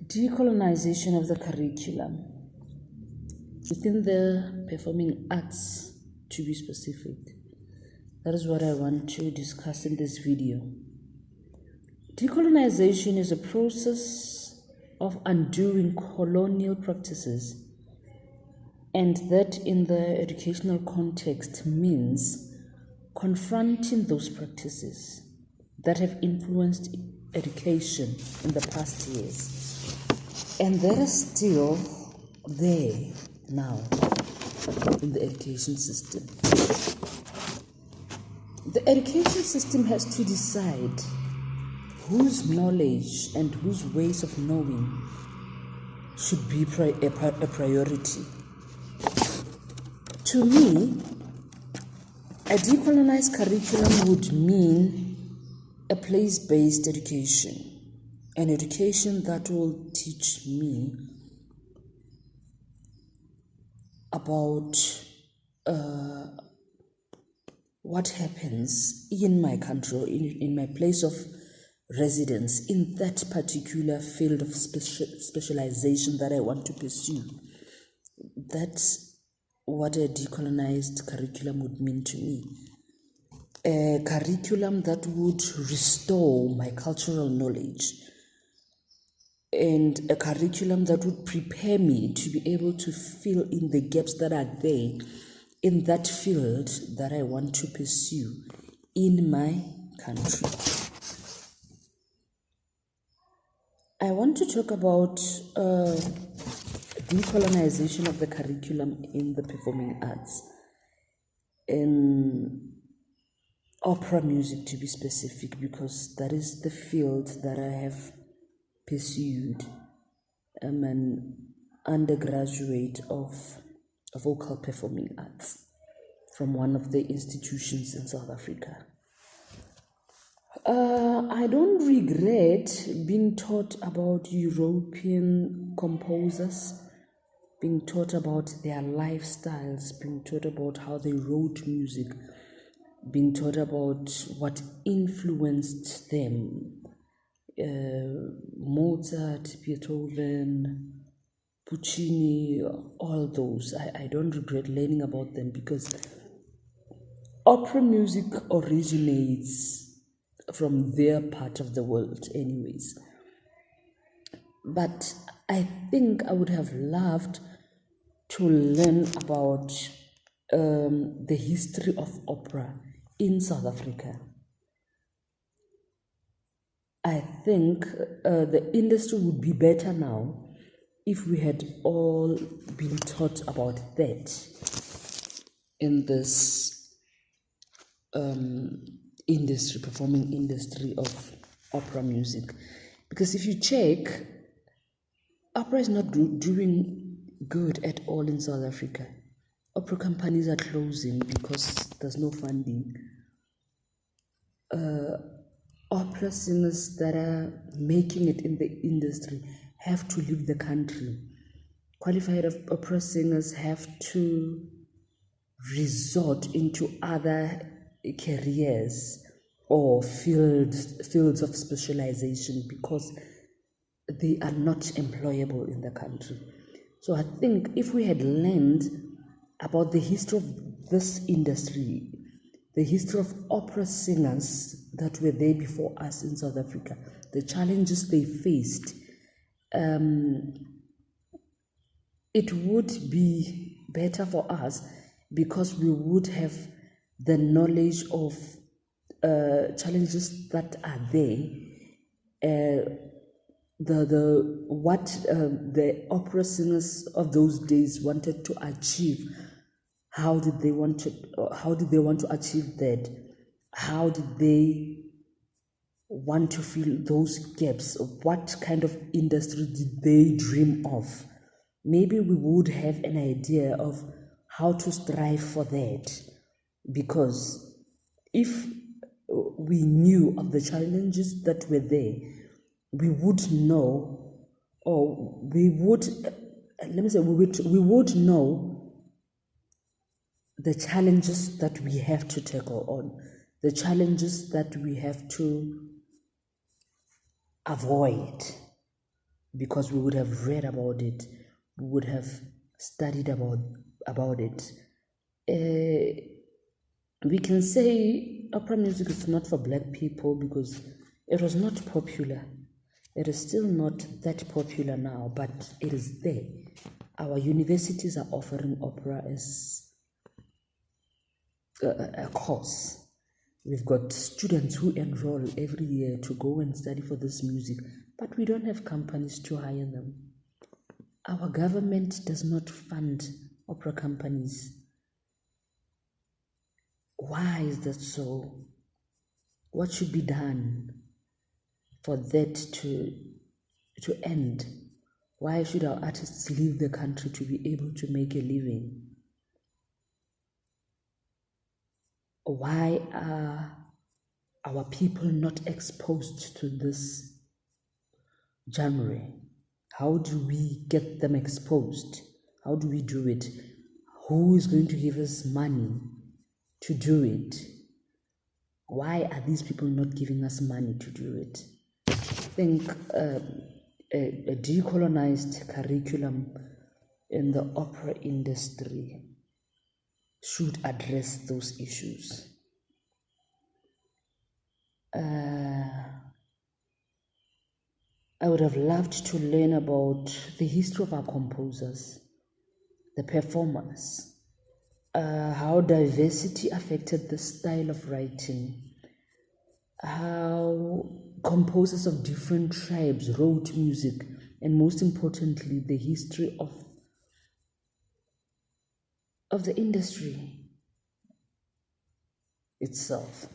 Decolonization of the curriculum within the performing arts, to be specific. That is what I want to discuss in this video. Decolonization is a process of undoing colonial practices, and that in the educational context means confronting those practices that have influenced education in the past years and that are still there now in the education system. The education system has to decide whose knowledge and whose ways of knowing should be a priority. To me, a decolonized curriculum would mean a place-based education, an education that will teach me about what happens in my country or in my place of residence in that particular field of specialization that I want to pursue. That's what a decolonized curriculum would mean to me. A curriculum that would restore my cultural knowledge, and a curriculum that would prepare me to be able to fill in the gaps that are there in that field that I want to pursue in my country. I want to talk about decolonization of the curriculum in the performing arts, in opera music to be specific, because that is the field that I have pursued. I'm an undergraduate of vocal performing arts from one of the institutions in South Africa. I don't regret being taught about European composers, being taught about their lifestyles, being taught about how they wrote music, being taught about what influenced them. Mozart, Beethoven, Puccini, all those. I don't regret learning about them because opera music originates from their part of the world anyways. But I think I would have loved to learn about the history of opera in South Africa. I think the industry would be better now if we had all been taught about that in this industry, performing industry of opera music. Because if you check, opera is not doing good at all in South Africa. Opera companies are closing because there's no funding. Opera singers that are making it in the industry have to leave the country. Qualified opera singers have to resort into other careers or fields of specialization because they are not employable in the country. So I think if we had learned about the history of this industry, the history of opera singers that were there before us in South Africa, the challenges they faced, it would be better for us because we would have the knowledge of challenges that are there, what the opera singers of those days wanted to achieve. How did they want to achieve that? How did they want to fill those gaps? What kind of industry did they dream of? Maybe we would have an idea of how to strive for that, because if we knew of the challenges that were there, we would know, or we would know the challenges that we have to tackle on, the challenges that we have to avoid. because we would have read about it, we would have studied about it. We can say opera music is not for black people because it was not popular. It is still not that popular now, but it is there. Our universities are offering opera as a course. We've got students who enroll every year to go and study for this music, but we don't have companies to hire them. Our government does not fund opera companies. Why is that so? What should be done for that to end? Why should our artists leave the country to be able to make a living? Why are our people not exposed to this genre? How do we get them exposed? How do we do it? Who is going to give us money to do it? Why are these people not giving us money to do it? I think a decolonized curriculum in the opera industry should address those issues. I would have loved to learn about the history of our composers, the performers, how diversity affected the style of writing, how composers of different tribes wrote music, and most importantly, the history of the industry itself.